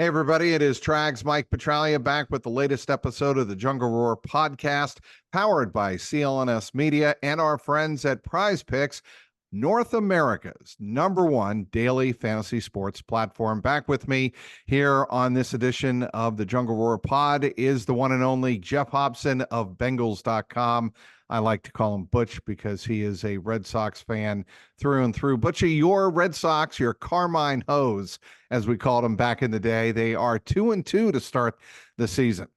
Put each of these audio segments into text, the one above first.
Hey, everybody, it is Trags Mike Petralia back with the latest episode of the Jungle Roar podcast, powered by CLNS Media and our friends at Prize Picks, North America's #1 daily fantasy sports platform. Back with me here on this edition of the Jungle Roar pod is the one and only Geoff Hobson of Bengals.com. I like to call him Butch because he is a Red Sox fan through and through. Butchie, your Red Sox, your Carmine Hose, as we called them back in the day, they are 2-2 to start the season.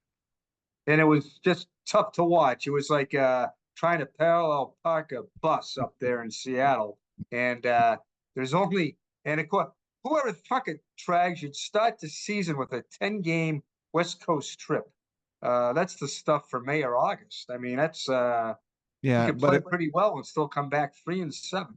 And it was just tough to watch. It was like trying to parallel park a bus up there in Seattle. And there's only, and of course, whoever fucking Trags, you'd start the season with a 10-game West Coast trip. That's the stuff for May or August. I mean, that's you can play pretty well and still come back 3-7.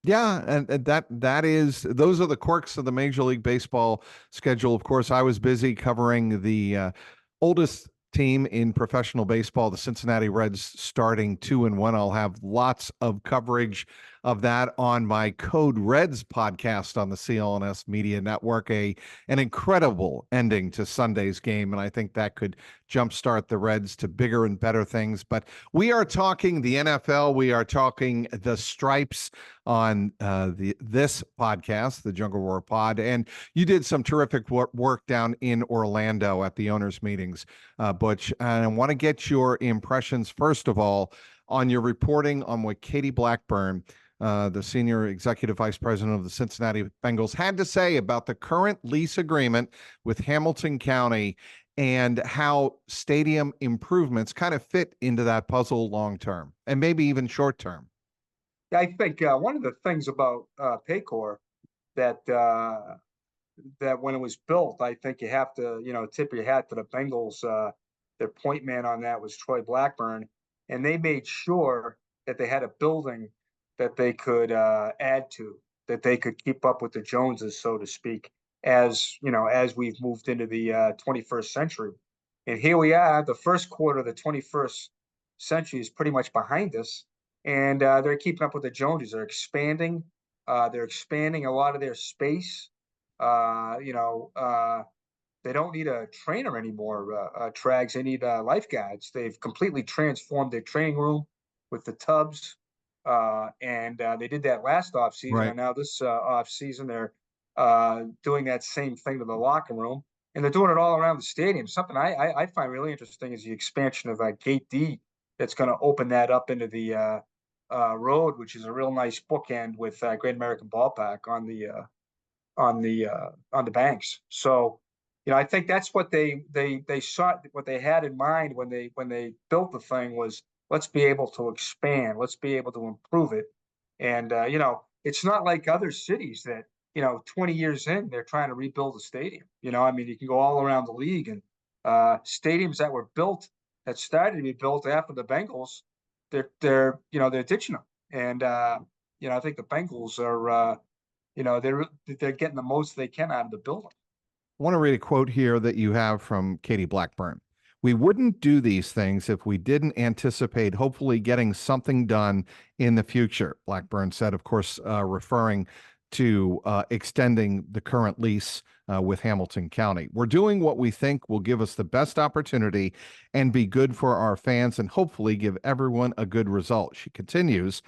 Yeah, and those are the quirks of the Major League Baseball schedule. Of course, I was busy covering the oldest team in professional baseball, the Cincinnati Reds, starting 2-1. I'll have lots of coverage of that on my Code Reds podcast on the CLNS Media Network. An incredible ending to Sunday's game, and I think that could jumpstart the Reds to bigger and better things. But we are talking the NFL. We are talking the stripes on this podcast, the Jungle Roar Pod, and you did some terrific work down in Orlando at the owners' meetings, Butch. And I want to get your impressions, first of all, on your reporting on what Katie Blackburn, the senior executive vice president of the Cincinnati Bengals, had to say about the current lease agreement with Hamilton County and how stadium improvements kind of fit into that puzzle long term and maybe even short term. I think one of the things about Paycor that when it was built, I think you have to, tip your hat to the Bengals. Their point man on that was Troy Blackburn, and they made sure that they had a building that they could add to, that they could keep up with the Joneses, so to speak, as we've moved into the 21st century. And here we are, the first quarter of the 21st century is pretty much behind us, and they're keeping up with the Joneses. They're expanding a lot of their space. They don't need a trainer anymore, Trags. They need lifeguards. They've completely transformed their training room with the tubs. And they did that last offseason. Right. And now this offseason, they're doing that same thing to the locker room. And they're doing it all around the stadium. Something I find really interesting is the expansion of Gate D that's going to open that up into the road, which is a real nice bookend with Great American Ballpark on the banks. So, I think that's what they saw, what they had in mind when they built the thing was, let's be able to expand, let's be able to improve it. And it's not like other cities that 20 years in they're trying to rebuild a stadium. You can go all around the league, and stadiums that were built, that started to be built after the Bengals, they're ditching them. And I think the Bengals are they're getting the most they can out of the building. I want to read a quote here that you have from Katie Blackburn. "We wouldn't do these things if we didn't anticipate hopefully getting something done in the future," Blackburn said, of course, referring to extending the current lease with Hamilton County. "We're doing what we think will give us the best opportunity and be good for our fans and hopefully give everyone a good result." She continues,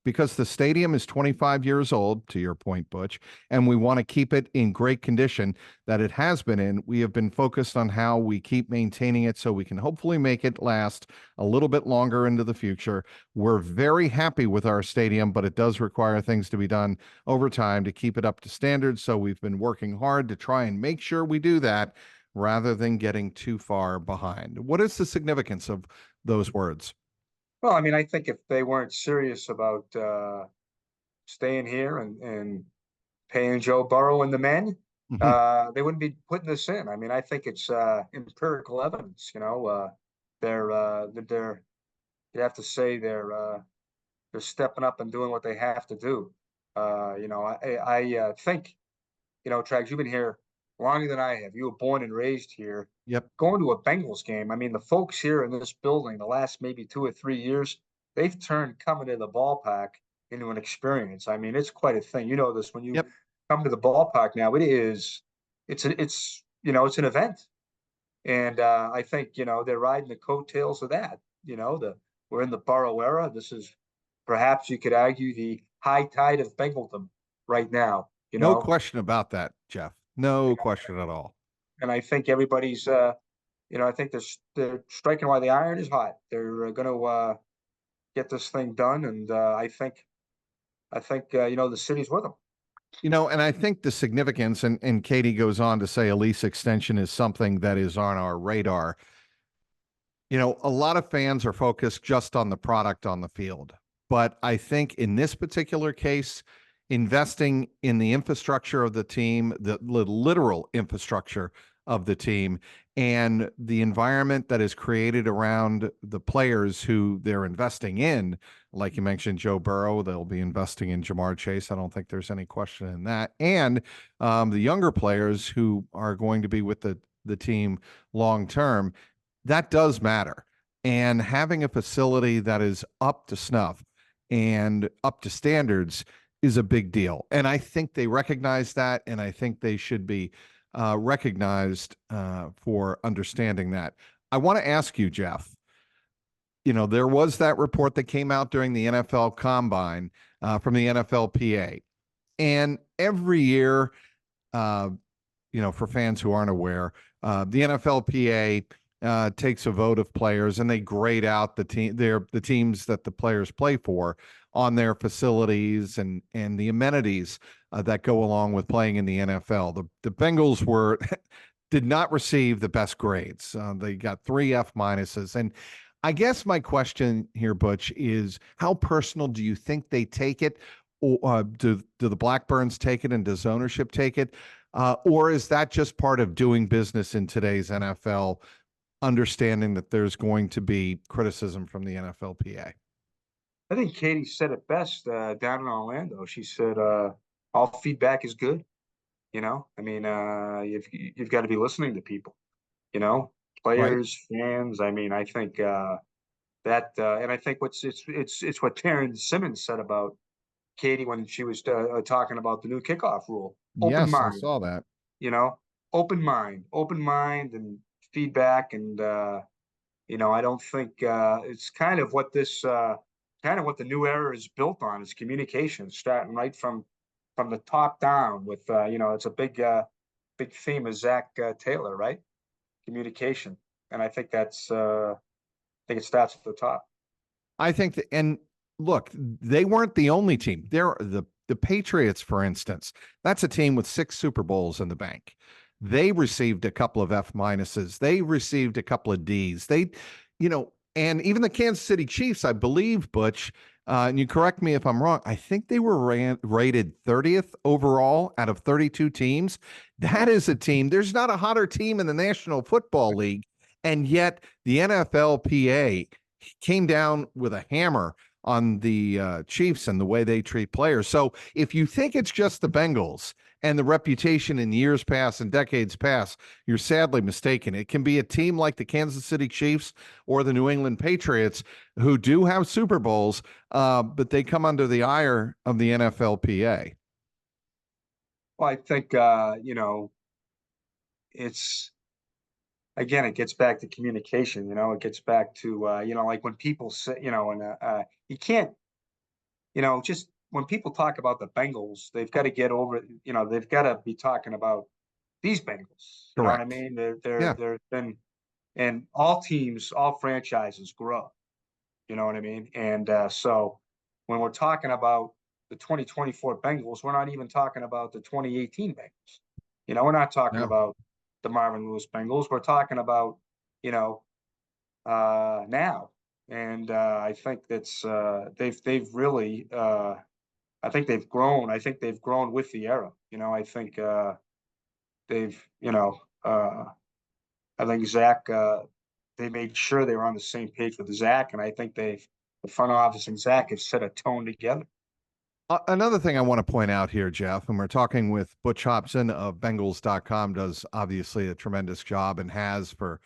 "Because the stadium is 25 years old, to your point, Butch, and we want to keep it in great condition that it has been in, we have been focused on how we keep maintaining it so we can hopefully make it last a little bit longer into the future. We're very happy with our stadium, but it does require things to be done over time to keep it up to standard. So we've been working hard to try and make sure we do that rather than getting too far behind." What is the significance of those words? Well, I think if they weren't serious about staying here and paying Joe Burrow and the men, they wouldn't be putting this in. I think it's empirical evidence. They're you have to say they're stepping up and doing what they have to do. I think, Trags, you've been here longer than I have. You were born and raised here. Yep. Going to a Bengals game, the folks here in this building, the last maybe 2 or 3 years, they've turned coming to the ballpark into an experience. It's quite a thing. You know this when you come to the ballpark now. It is it's an event. And I think, they're riding the coattails of that. We're in the Burrow era. This is perhaps you could argue the high tide of Bengaldom right now, No question about that, Jeff. No question at all. and I think everybody's, I think they're striking while the iron is hot. They're going to get this thing done, and I think the city's with them. And I think the significance, and Katie goes on to say a lease extension is something that is on our radar. A lot of fans are focused just on the product on the field. But I think in this particular case, investing in the infrastructure of the team, the literal infrastructure of the team, and the environment that is created around the players who they're investing in, like you mentioned, Joe Burrow, they'll be investing in Jamar Chase. I don't think there's any question in that. And the younger players who are going to be with the team long term, that does matter. And having a facility that is up to snuff and up to standards is a big deal. And I think they recognize that, and I think they should be recognized for understanding that. I want to ask you, Jeff, there was that report that came out during the NFL Combine from the NFLPA. And every year, for fans who aren't aware, the NFLPA takes a vote of players and they grade out the teams that the players play for on their facilities and the amenities that go along with playing in the NFL. The Bengals did not receive the best grades. They got 3 F minuses. And I guess my question here, Butch, is how personal do you think they take it? Or do the Blackburns take it, and does ownership take it? Or is that just part of doing business in today's NFL, understanding that there's going to be criticism from the NFLPA? I think Katie said it best down in Orlando. She said, all feedback is good. I mean, you've got to be listening to people, Right. players, fans. I mean, I think that, and I think it's what Taryn Simmons said about Katie when she was talking about the new kickoff rule. Open Yes, I mind, saw that. open mind and feedback. And, I don't think it's kind of what the new era is built on is communication, starting right from the top down with, it's a big theme of Zach Taylor, right? Communication. And I think I think it starts at the top. I think that, and look, they weren't the only team. They're the Patriots, for instance. That's a team with 6 Super Bowls in the bank. They received a couple of F minuses. They received a couple of Ds. And even the Kansas City Chiefs, I believe, Butch, and you correct me if I'm wrong, I think they were rated 30th overall out of 32 teams. That is a team. There's not a hotter team in the National Football League. And yet the NFLPA came down with a hammer on the Chiefs and the way they treat players. So if you think it's just the Bengals and the reputation in years past and decades past, you're sadly mistaken. It can be a team like the Kansas City Chiefs or the New England Patriots who do have Super Bowls, but they come under the ire of the NFLPA. Well, I think, it's, again, it gets back to communication, it gets back to, like when people say, and you can't, just when people talk about the Bengals, they've got to get over, they've got to be talking about these Bengals. You know what I Correct. mean? Yeah. They've been, and all teams, all franchises grow. You know what I mean? And so when we're talking about the 2024 Bengals, we're not even talking about the 2018 Bengals. We're not talking Yeah. about the Marvin Lewis Bengals. We're talking about, now. And I think that's they've really I think they've grown. I think they've grown with the era. I think they've I think Zach they made sure they were on the same page with Zach, and I think the front office and Zach have set a tone together. Another thing I want to point out here, Jeff, and we're talking with Butch Hopson of Bengals.com, does obviously a tremendous job and has for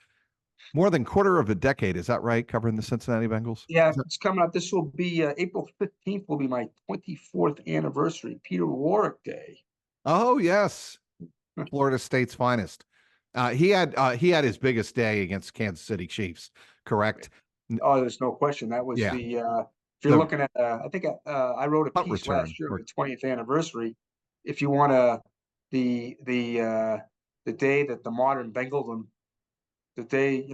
more than quarter of a decade. Is that right? Covering the Cincinnati Bengals? Yeah, it's coming up. This will be April 15th will be my 24th anniversary, Peter Warwick Day. Oh, yes. Florida State's finest. He had his biggest day against Kansas City Chiefs, correct? Oh, there's no question. That was Yeah, if you're the looking at, I think I wrote a punt piece return. last year on the 20th anniversary. If you want to, the the uh, the day that the modern Bengaldom, the day,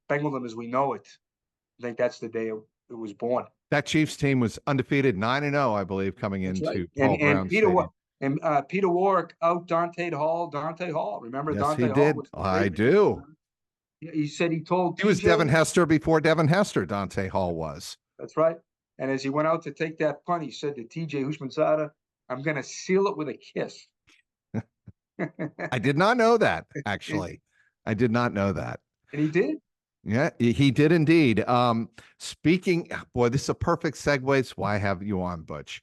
Bengaldom as we know it, I think that's the day it was born. That Chiefs team was undefeated 9-0, I believe, coming That's right. into And Paul Brown Stadium. Peter Warwick out Dante Hall. Dante Hall. Remember Yes, he Dante Hall did. was the I great receiver. do. He said he told He was Devin TJ. Hester before Devin Hester, Dante Hall was. That's right. And as he went out to take that punt, he said to TJ Hushmanzada, "I'm going to seal it with a kiss." I did not know that, And actually. I did not know that. he did. Yeah, he did indeed. Speaking, boy, this is a perfect segue. It's why I have you on, Butch.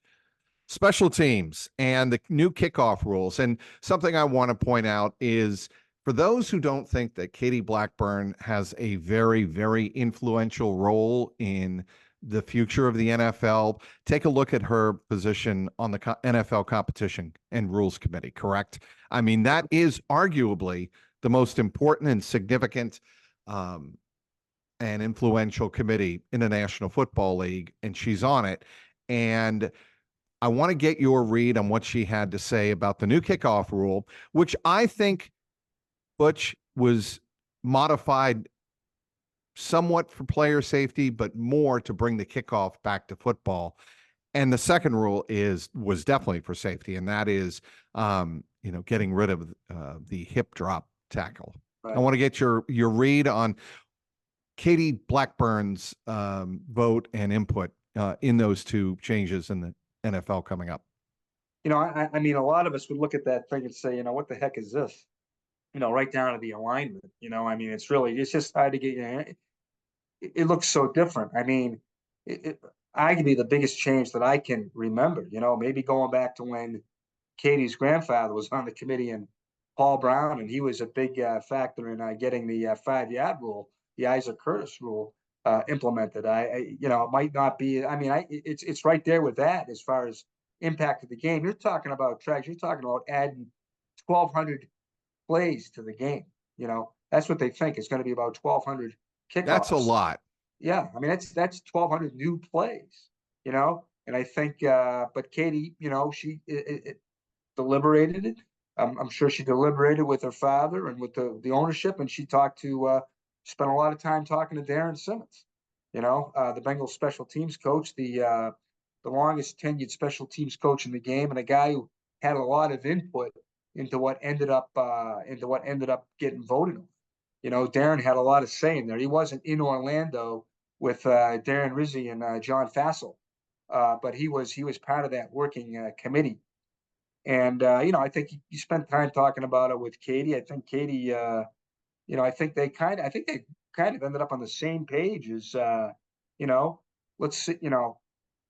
Special teams and the new kickoff rules. And something I want to point out is for those who don't think that Katie Blackburn has a very, very influential role in the future of the NFL, take a look at her position on the NFL Competition and Rules Committee, correct? I mean, that is arguably the most important and significant and influential committee in the National Football League, and she's on it. And I want to get your read on what she had to say about the new kickoff rule, which I think, Butch, was modified somewhat for player safety, but more to bring the kickoff back to football. And the second rule was definitely for safety, and that is, getting rid of the hip drop tackle. Right. I want to get your read on Katie Blackburn's vote and input in those two changes in the NFL coming up. I mean, a lot of us would look at that thing and say, what the heck is this? Right down to the alignment. I mean, it's just hard to get. It looks so different. I mean, arguably the biggest change that I can remember. Maybe going back to when Katie's grandfather was on the committee and Paul Brown, and he was a big factor in getting the 5-yard rule, the Isaac Curtis rule, implemented. It might not be. I mean, it's right there with that as far as impact of the game. You're talking about Trags. You're talking about adding 1,200 plays to the game. That's what they think. It's going to be about 1,200 kickoffs. That's a lot. Yeah, I mean that's 1,200 new plays. And I think, but Katie, she deliberated it. I'm sure she deliberated with her father and with the ownership, and she spent a lot of time talking to Darren Simmons. The Bengals special teams coach, the longest tenured special teams coach in the game, and a guy who had a lot of input into what ended up getting voted on. Darren had a lot of say in there. He wasn't in Orlando with Darren Rizzi and John Fassel, but he was part of that working committee. And I think you spent time talking about it with Katie. I think Katie, I think they kind of ended up on the same page as, let's see,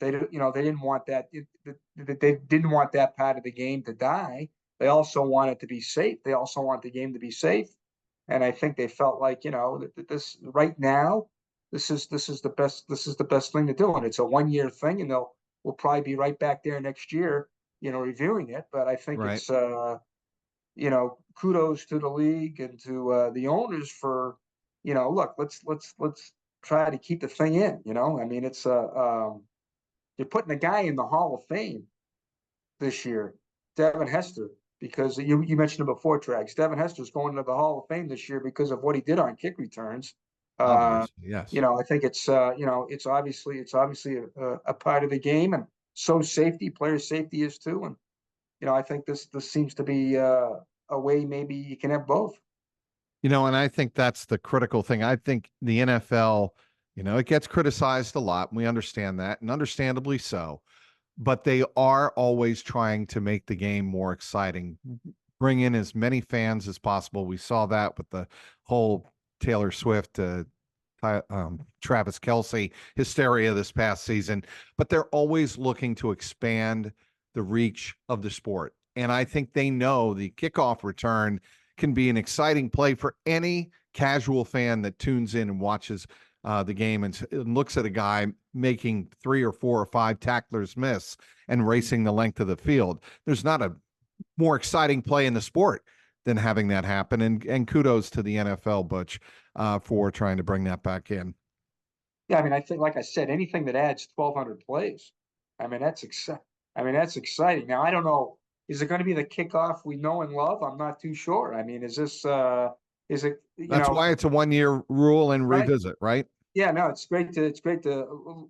they didn't want that. They didn't want that part of the game to die. They also want it to be safe. They also want the game to be safe. And I think they felt like, that this right now, this is the best thing to do. And it's a 1-year thing, and we'll probably be right back there next year, reviewing it. But I think Right. it's, kudos to the league and to the owners for, look, let's try to keep the thing in. I mean, it's you're putting a guy in the Hall of Fame this year, Devin Hester, because you mentioned it before, Trags. Devin Hester's going into the Hall of Fame this year because of what he did on kick returns. Obviously, yes. I think it's it's obviously a part of the game, and so player safety is too. And I think this seems to be a way maybe you can have both. And I think that's the critical thing. I think the NFL, it gets criticized a lot. And we understand that, and understandably so. But they are always trying to make the game more exciting, bring in as many fans as possible. We saw that with the whole Taylor Swift, Travis Kelce hysteria this past season. But they're always looking to expand the reach of the sport. And I think they know the kickoff return can be an exciting play for any casual fan that tunes in and watches the game and looks at a guy making 3 or 4 or 5 tacklers miss and racing the length of the field. There's not a more exciting play in the sport than having that happen. And kudos to the NFL, Butch, for trying to bring that back in. Yeah, I mean, I think, like I said, anything that adds 1,200 plays, I mean, that's exciting. Now, I don't know, is it going to be the kickoff we know and love? I'm not too sure. I mean, is it, That's why it's a 1-year rule and right? revisit, right? Yeah, no, it's great to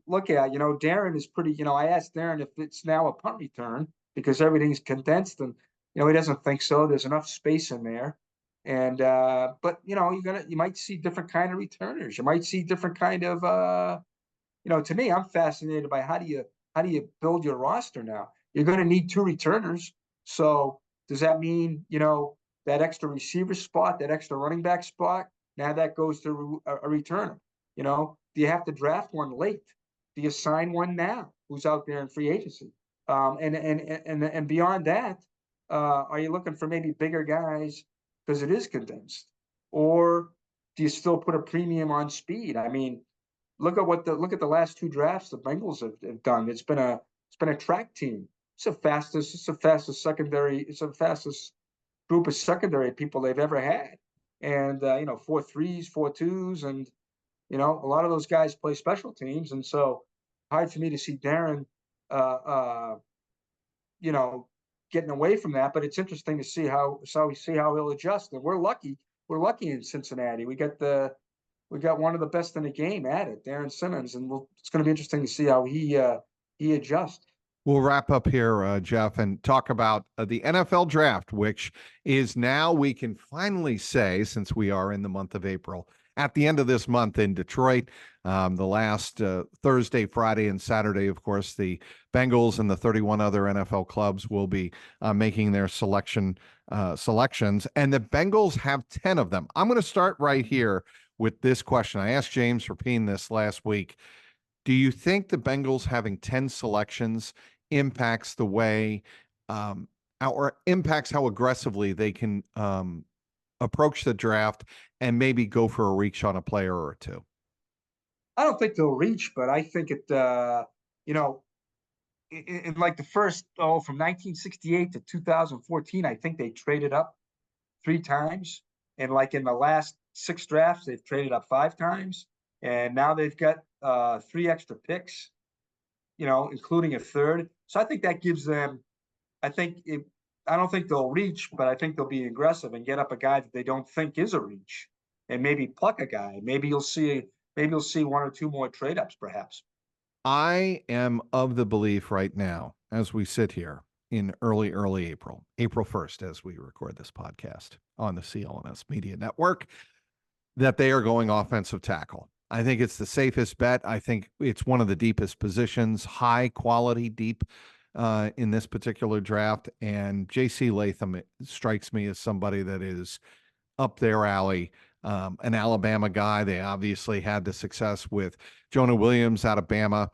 look at. Darren is pretty. I asked Darren if it's now a punt return because everything's condensed, and he doesn't think so. There's enough space in there, and but you might see different kind of returners. You might see different kind of to me, I'm fascinated by how do you build your roster now? You're going to need two returners. So does that mean that extra receiver spot, that extra running back spot, now that goes to a returner? Do you have to draft one late? Do you sign one now? Who's out there in free agency? And beyond that, are you looking for maybe bigger guys because it is condensed, or do you still put a premium on speed? I mean, look at the last two drafts the Bengals have done. It's been a track team. It's the fastest secondary. It's the fastest group of secondary people they've ever had. And 4 3s, 4 2s, and a lot of those guys play special teams, and so hard for me to see Darren, uh, uh, you know, getting away from that. But it's interesting to see how he'll adjust. And we're lucky. We're lucky in Cincinnati. We got one of the best in the game at it, Darren Simmons, and it's going to be interesting to see how he adjusts. We'll wrap up here, Geoff, and talk about the NFL draft, which is now, we can finally say, since we are in the month of April, at the end of this month in Detroit, the last Thursday, Friday, and Saturday, of course, the Bengals and the 31 other NFL clubs will be making their selections, and the Bengals have 10 of them. I'm going to start right here with this question. I asked James Rapine this last week. Do you think the Bengals having 10 selections impacts the way or impacts how aggressively they can approach the draft and maybe go for a reach on a player or two? I don't think they'll reach, but I think in like the first, from 1968 to 2014, I think they traded up 3 times. And like in the last 6 drafts, they've traded up 5 times. And now they've got 3 extra picks, including a third. So I think that gives them, I don't think they'll reach, but I think they'll be aggressive and get up a guy that they don't think is a reach, and maybe pluck a guy. Maybe you'll see 1 or 2 more trade ups, perhaps. I am of the belief right now, as we sit here in early April, April 1st, as we record this podcast on the CLNS Media Network, that they are going offensive tackle. I think it's the safest bet. I think it's one of the deepest positions, high quality, deep in this particular draft. And J.C. Latham strikes me as somebody that is up their alley, an Alabama guy. They obviously had the success with Jonah Williams out of Bama.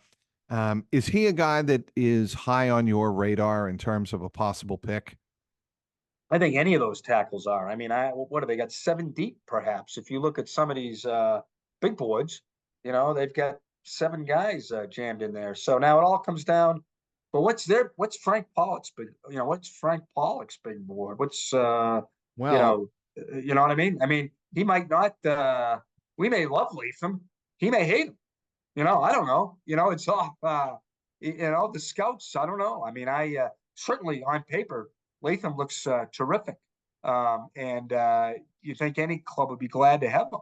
Is he a guy that is high on your radar in terms of a possible pick? I think any of those tackles are. I mean, what have they got? 7 deep, perhaps. If you look at some of these big boards, they've got 7 guys jammed in there. So now it all comes down. But what's Frank Pollock's big? What's Frank Pollock's big board? What's Well, you know what I mean? I mean, he might not. We may love Latham. He may hate him. I don't know. It's off. The scouts. I don't know. I mean, I certainly on paper, Latham looks terrific, and you think any club would be glad to have him.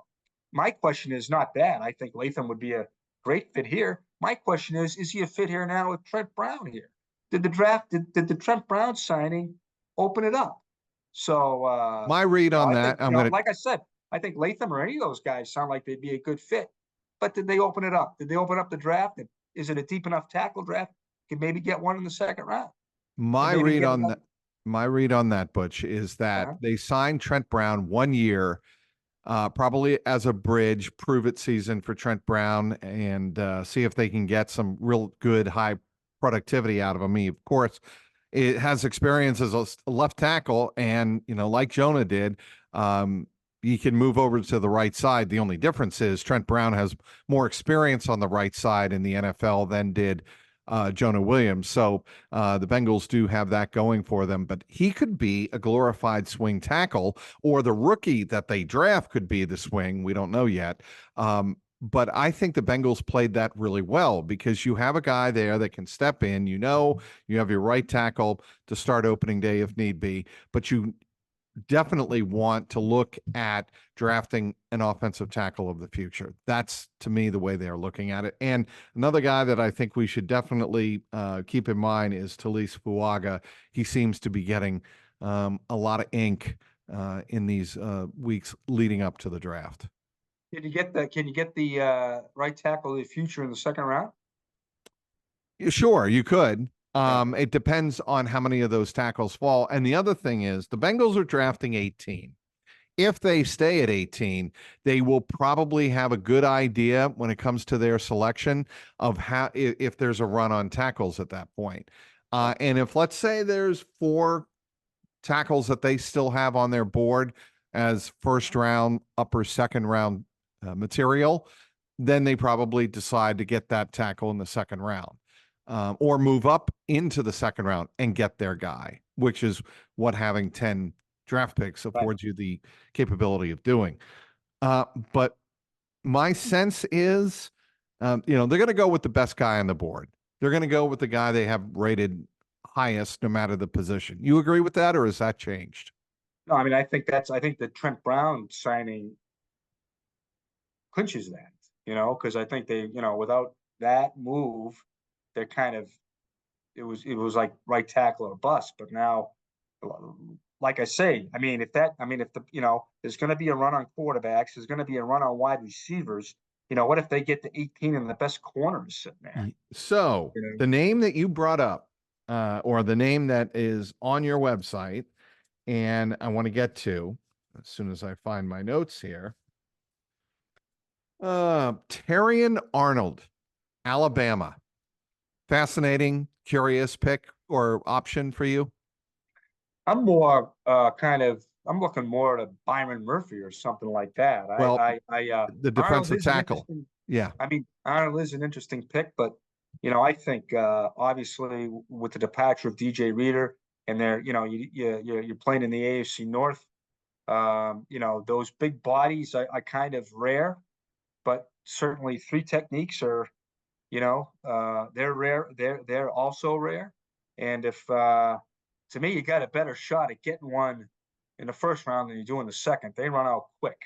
My question is not that. I think Latham would be a great fit here. My question is he a fit here now with Trent Brown here? Did the Trent Brown signing open it up? So my read on that, like I said, I think Latham or any of those guys sound like they'd be a good fit. But did they open it up? Did they open up the draft? And is it a deep enough tackle draft? Could maybe get one in the second round. My read on that, Butch, is that they signed Trent Brown 1 year, probably as a bridge, prove it season for Trent Brown, and see if they can get some real good high productivity out of him. He, of course, it has experience as a left tackle, and like Jonah did, he can move over to the right side. The only difference is Trent Brown has more experience on the right side in the NFL than did Jonah Williams. So the Bengals do have that going for them, but he could be a glorified swing tackle, or the rookie that they draft could be the swing. We don't know yet. But I think the Bengals played that really well because you have a guy there that can step in. You know, you have your right tackle to start opening day if need be, but you definitely want to look at drafting an offensive tackle of the future. That's, to me, the way they're looking at it. And another guy that I think we should definitely keep in mind is Talise Fuaga. He seems to be getting a lot of ink in these weeks leading up to the draft. Can you get the right tackle of the future in the second round? Sure, you could. Yeah. It depends on how many of those tackles fall. And the other thing is the Bengals are drafting 18. If they stay at 18, they will probably have a good idea when it comes to their selection of how, if there's a run on tackles at that point. And if, let's say, there's 4 tackles that they still have on their board as first round, upper second round material, then they probably decide to get that tackle in the second round. Or move up into the second round and get their guy, which is what having 10 draft picks affords you the capability of doing. But my sense is, they're going to go with the best guy on the board. They're going to go with the guy they have rated highest, no matter the position. You agree with that, or has that changed? No, I mean, I think the Trent Brown signing clinches that, because I think they, without that move, they're kind of, it was like right tackle or bust. But now, like I say, I mean, if there's going to be a run on quarterbacks, there's going to be a run on wide receivers. What if they get to 18 and the best corner is sitting there? So the name that you brought up, or the name that is on your website, and I want to get to as soon as I find my notes here. Terrion Arnold, Alabama. Fascinating, curious pick or option for you? I'm I'm looking more at a Byron Murphy or something like that. Well, the Arnold defensive is an tackle. interesting. Yeah. I mean, Arnold is an interesting pick, but I think obviously with the departure of DJ Reader and you're playing in the AFC North, those big bodies are kind of rare, but certainly 3 techniques are, they're rare. They're also rare, and if to me, you got a better shot at getting one in the first round than you do in the second. They run out quick.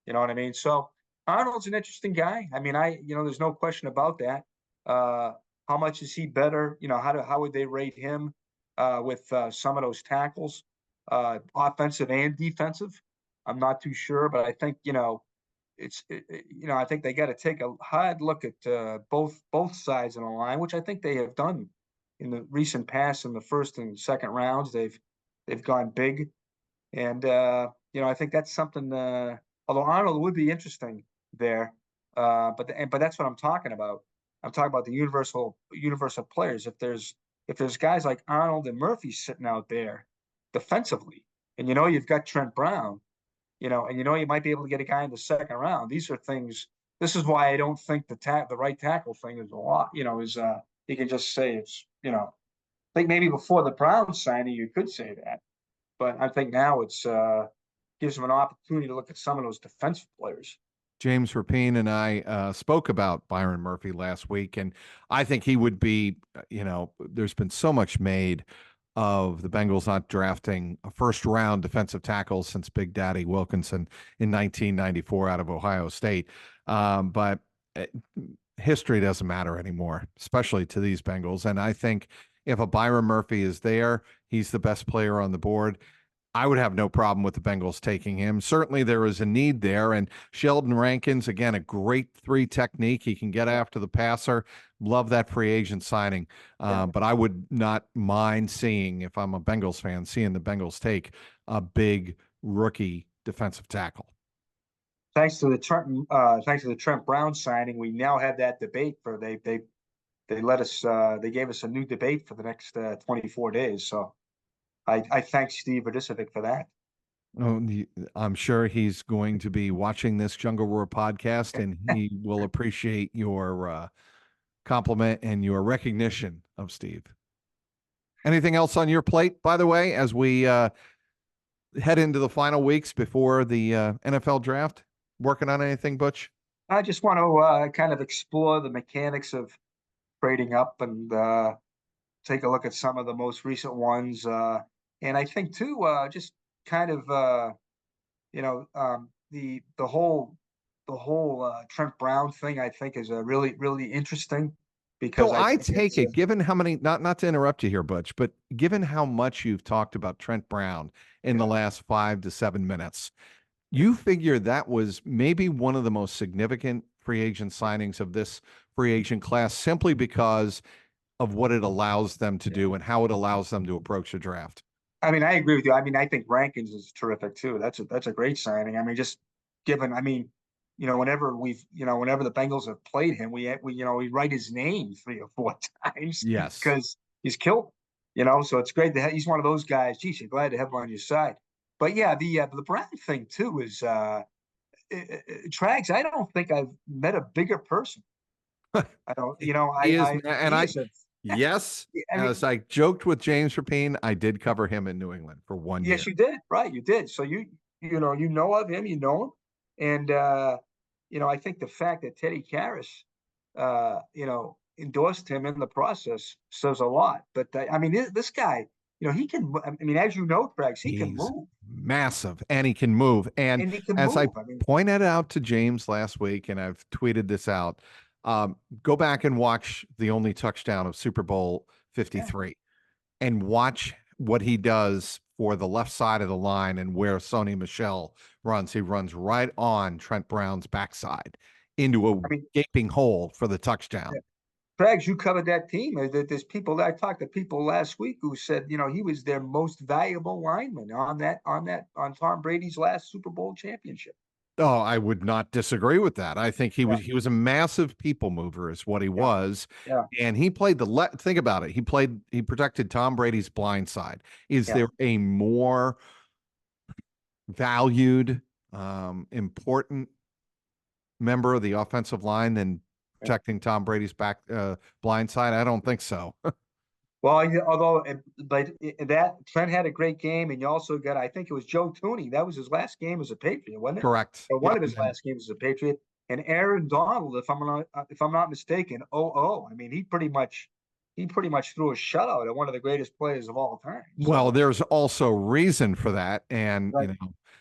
You know what I mean? So Arnold's an interesting guy. I mean, there's no question about that. How much is he better? How would they rate him with some of those tackles, offensive and defensive? I'm not too sure, but I think I think they got to take a hard look at both sides of the line, which I think they have done in the recent past in the first and second rounds. They've gone big, and I think that's something. Although Arnold would be interesting there, but that's what I'm talking about. I'm talking about the universal players. If there's guys like Arnold and Murphy sitting out there defensively, and you've got Trent Brown, and you might be able to get a guy in the second round. These are things. This is why I don't think the right tackle thing is a lot. You can just say it's. I think maybe before the Browns signing you could say that, but I think now it's gives them an opportunity to look at some of those defensive players. James Rapine and I spoke about Byron Murphy last week, and I think he would be, there's been so much made of the Bengals not drafting a first round defensive tackle since Big Daddy Wilkinson in 1994 out of Ohio State. But history doesn't matter anymore, especially to these Bengals. And I think if a Byron Murphy is there, he's the best player on the board. I would have no problem with the Bengals taking him. Certainly there is a need there. And Sheldon Rankins, again, a great 3 technique. He can get after the passer. Love that free agent signing. But I would not mind seeing, if I'm a Bengals fan, seeing the Bengals take a big rookie defensive tackle. Thanks to the Trent Brown signing, we now have that debate for they let us they gave us a new debate for the next 24 days. So I thank Steve Radicevic for that. Oh, I'm sure he's going to be watching this Jungle Roar podcast, and he will appreciate your compliment and your recognition of Steve. Anything else on your plate, by the way, as we head into the final weeks before the NFL draft? Working on anything, Butch? I just want to kind of explore the mechanics of trading up and take a look at some of the most recent ones. And I think too, just kind of the whole Trent Brown thing, I think, is a really interesting because So I take it, given how many, not to interrupt you here, Butch, but given how much you've talked about Trent Brown in the last 5 to 7 minutes, you figure that was maybe one of the most significant free agent signings of this free agent class, simply because of what it allows them to do and how it allows them to approach the draft. I mean, I agree with you. I mean, I think Rankins is terrific too. That's a great signing. I mean, just given, I mean, whenever the Bengals have played him, we we write his name 3 or 4 times Yes. because he's killed. So it's great to have. He's one of those guys. Geez, you're glad to have him on your side. But yeah, the Brown thing too is Trags. I don't think I've met a bigger person. I don't. Yes, I mean, as I joked with James Rapine, I did cover him in New England for 1 year. yes, you did. Right, you did. So you know of him, and I think the fact that Teddy Karras, endorsed him in the process says a lot. But I mean, this guy, he can. I mean, as you know, Trags, he can move. Massive, and he can move. And he can as move. I pointed out to James last week, and I've tweeted this out, go back and watch the only touchdown of Super Bowl 53 and watch what he does for the left side of the line and where Sony Michel runs. He runs right on Trent Brown's backside into a gaping hole for the touchdown. Trags, you covered that team. There's people that I talked to people last week who said, he was their most valuable lineman on Tom Brady's last Super Bowl championship. Oh, I would not disagree with that. I think he was a massive people mover is what he was. Yeah. And he played think about it. He protected Tom Brady's blind side. Is there a more valued, important member of the offensive line than protecting Tom Brady's blind side? I don't think so. Well, but that Trent had a great game, and you also got, I think it was Joe Tooney. That was his last game as a Patriot, wasn't it? Correct. Or one of his last games as a Patriot. And Aaron Donald, if I'm not mistaken, I mean, he pretty much threw a shutout at one of the greatest players of all time. So. Well, there's also reason for that, and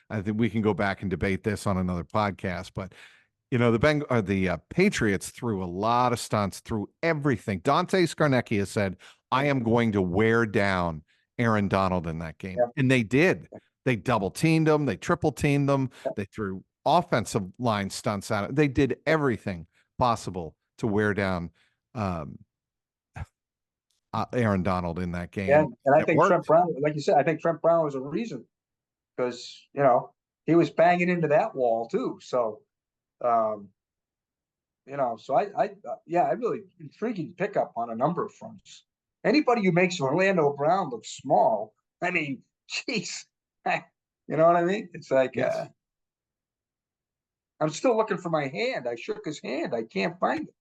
I think we can go back and debate this on another podcast, but. The Patriots threw a lot of stunts, through everything. Dante Scarnecchia has said, I am going to wear down Aaron Donald in that game. And they did. They double teamed them. They triple teamed them. They threw offensive line stunts at it. They did everything possible to wear down Aaron Donald in that game. Yeah, and I think Trent Brown, like you said, I think Trent Brown was a reason because, he was banging into that wall too. So, so I really intriguing pickup on a number of fronts. Anybody who makes Orlando Brown look small, I mean, geez, you know what I mean? It's like, I'm still looking for my hand. I shook his hand. I can't find it.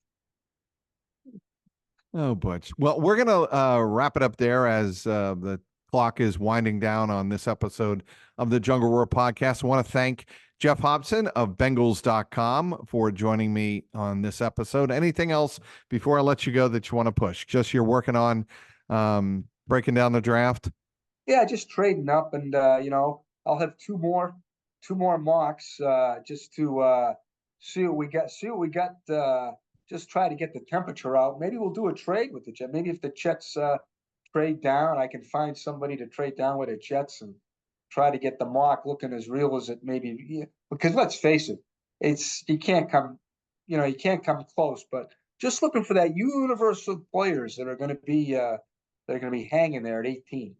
Oh, Butch. Well, we're going to wrap it up there as the clock is winding down on this episode of the Jungle Roar podcast. I want to thank Geoff Hobson of Bengals.com for joining me on this episode. Anything else before I let you go that you want to push? Just you're working on breaking down the draft? Yeah, just trading up, and I'll have two more mocks just to see what we got. Just try to get the temperature out. Maybe we'll do a trade with the Jets. Maybe if the Jets trade down, I can find somebody to trade down with the Jets and try to get the mock looking as real as it maybe be. Because let's face it, you can't come close. But just looking for that universal players that are going to be hanging there at 18.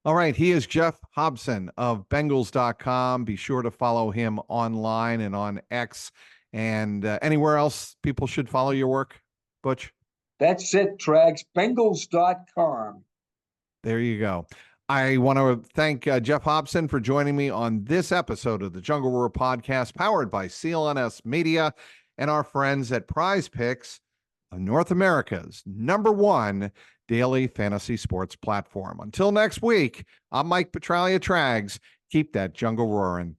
All right, he is Geoff Hobson of Bengals.com. Be sure to follow him online and on X and anywhere else people should follow your work, Butch. That's it, Trags. Bengals.com. There you go. I want to thank Geoff Hobson for joining me on this episode of the Jungle Roar podcast, powered by CLNS Media and our friends at Prize Picks. North America's #1 daily fantasy sports platform. Until next week, I'm Mike Petralia Trags. Keep that jungle roaring.